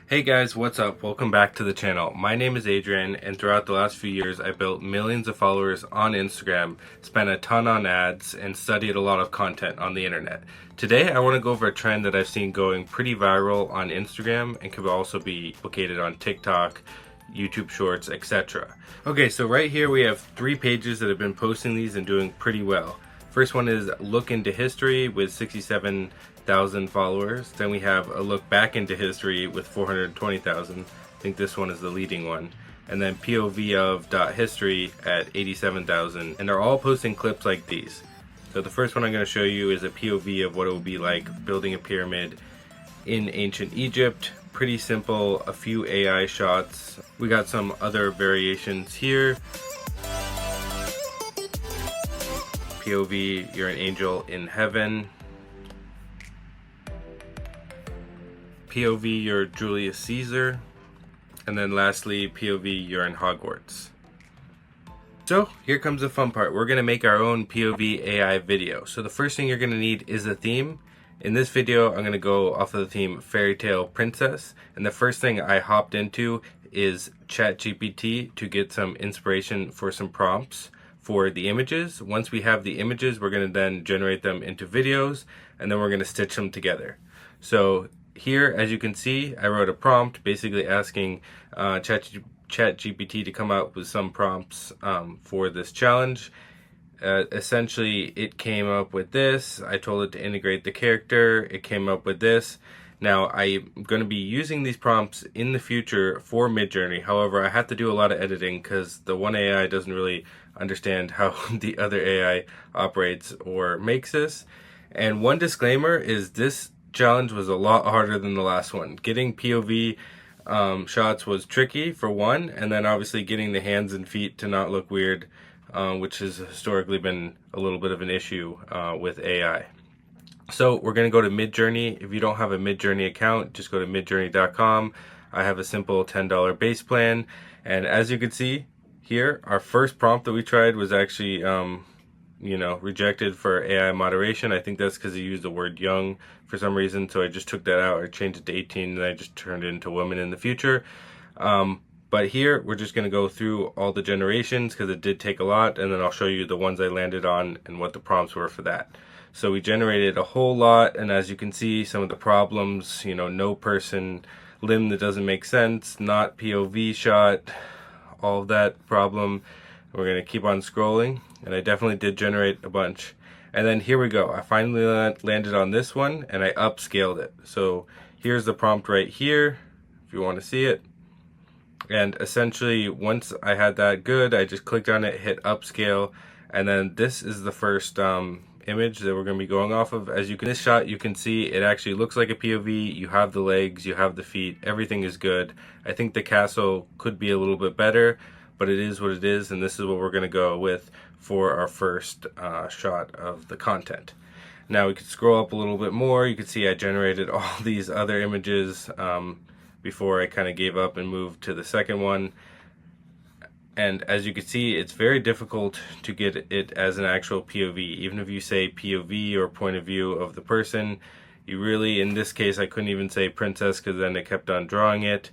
Hey guys, what's up? Welcome back to the channel. My name is Adrian, and throughout the last few years I built millions of followers on Instagram, spent a ton on ads, and studied a lot of content on the internet. Today I want to go over a trend that I've seen going pretty viral on Instagram and could also be located on TikTok, YouTube Shorts, etc. Okay, so right here we have 3 pages that have been posting these and doing pretty well. First one is Look Into History with 67,000 followers. Then we have a Look Back Into History with 420,000. I think this one is the leading one. And then POV of .history at 87,000. And they're all posting clips like these. So the first one I'm going to show you is a POV of what it would be like building a pyramid in ancient Egypt. Pretty simple, a few AI shots. We got some other variations here. POV, you're an angel in heaven. POV, you're Julius Caesar. And then lastly, POV, you're in Hogwarts. So here comes the fun part. We're going to make our own POV AI video. So the first thing you're going to need is a theme. In this video, I'm going to go off of the theme Fairy Tale Princess. And the first thing I hopped into is ChatGPT to get some inspiration for some prompts for the images. Once we have the images, we're going to then generate them into videos, and then we're going to stitch them together. So here, as you can see, I wrote a prompt basically asking ChatGPT to come up with some prompts for this challenge. Essentially, it came up with this. I told it to integrate the character. It came up with this. Now, I'm going to be using these prompts in the future for MidJourney. However, I have to do a lot of editing because the one AI doesn't really understand how the other AI operates or makes this. And one disclaimer is this challenge was a lot harder than the last one. Getting POV shots was tricky for one, and then obviously getting the hands and feet to not look weird, which has historically been a little bit of an issue with AI. So we're going to go to MidJourney. If you don't have a MidJourney account, just go to MidJourney.com. I have a simple $10 base plan. And as you can see here, our first prompt that we tried was actually, rejected for AI moderation. I think that's because he used the word young for some reason. So I just took that out. I changed it to 18 and I just turned it into women in the future. But here we're just going to go through all the generations because it did take a lot. And then I'll show you the ones I landed on and what the prompts were for that. So we generated a whole lot, and as you can see, some of the problems, no person, limb that doesn't make sense, not POV shot, all of that problem. We're going to keep on scrolling, and I definitely did generate a bunch. And then here we go. I finally landed on this one, and I upscaled it. So here's the prompt right here, if you want to see it. And essentially, once I had that good, I just clicked on it, hit upscale, and then this is the first image that we're going to be going off of. As you can, this shot, you can see it actually looks like a POV. You have the legs, you have the feet, everything is good. I think the castle could be a little bit better, but it is what it is, and this is what we're going to go with for our first shot of the content. Now we could scroll up a little bit more. You can see I generated all these other images before I kind of gave up and moved to the second one. And as you can see, it's very difficult to get it as an actual POV. Even if you say POV or point of view of the person, you really, in this case, I couldn't even say princess because then it kept on drawing it.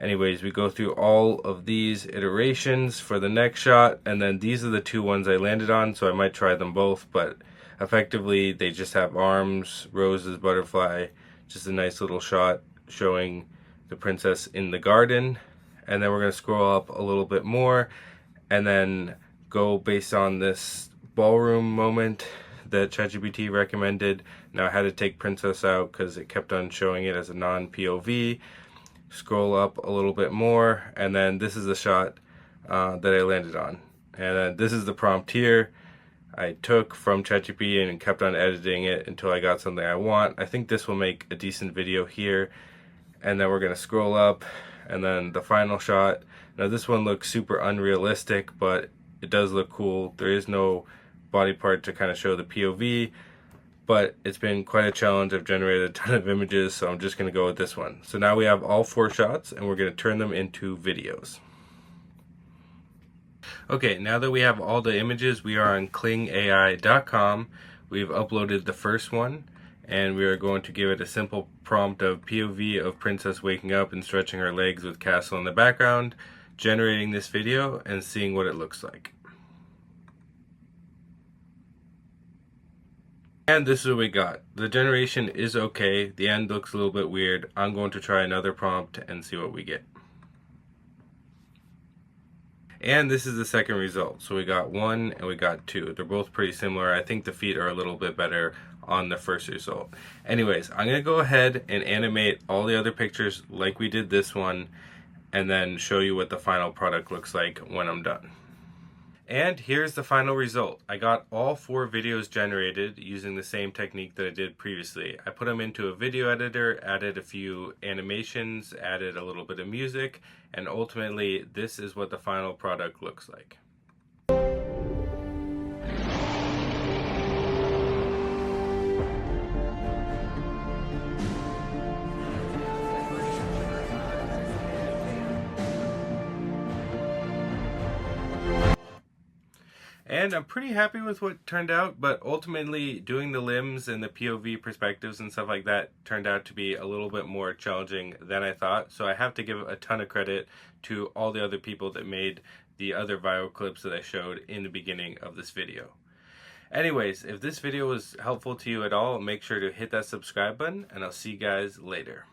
Anyways, we go through all of these iterations for the next shot, and then these are the 2 ones I landed on, so I might try them both, but effectively they just have arms, roses, butterfly, just a nice little shot showing the princess in the garden. And then we're going to scroll up a little bit more and then go based on this ballroom moment that ChatGPT recommended. Now I had to take princess out because it kept on showing it as a non-POV. Scroll up a little bit more, and then this is the shot that I landed on. And then this is the prompt here I took from ChatGPT and kept on editing it until I got something I want. I think this will make a decent video here. And then we're going to scroll up, and then the final shot. Now this one looks super unrealistic, but it does look cool. There is no body part to kind of show the POV, but it's been quite a challenge. I've generated a ton of images, so I'm just going to go with this one. So now we have all 4 shots, and we're going to turn them into videos. Okay, now that we have all the images, we are on KlingAi.com. We've uploaded the first one, and we are going to give it a simple prompt of POV of princess waking up and stretching her legs with castle in the background, generating this video and seeing what it looks like. And this is what we got. The generation is okay. The end looks a little bit weird. I'm going to try another prompt and see what we get. And this is the second result. So we got 1 and we got 2. They're both pretty similar. I think the feet are a little bit better on the first result. Anyways, I'm going to go ahead and animate all the other pictures like we did this one, and then show you what the final product looks like when I'm done. And here's the final result. I got all 4 videos generated using the same technique that I did previously. I put them into a video editor, added a few animations, added a little bit of music, and ultimately this is what the final product looks like. And I'm pretty happy with what turned out, but ultimately doing the limbs and the POV perspectives and stuff like that turned out to be a little bit more challenging than I thought. So I have to give a ton of credit to all the other people that made the other viral clips that I showed in the beginning of this video. Anyways, if this video was helpful to you at all, make sure to hit that subscribe button, and I'll see you guys later.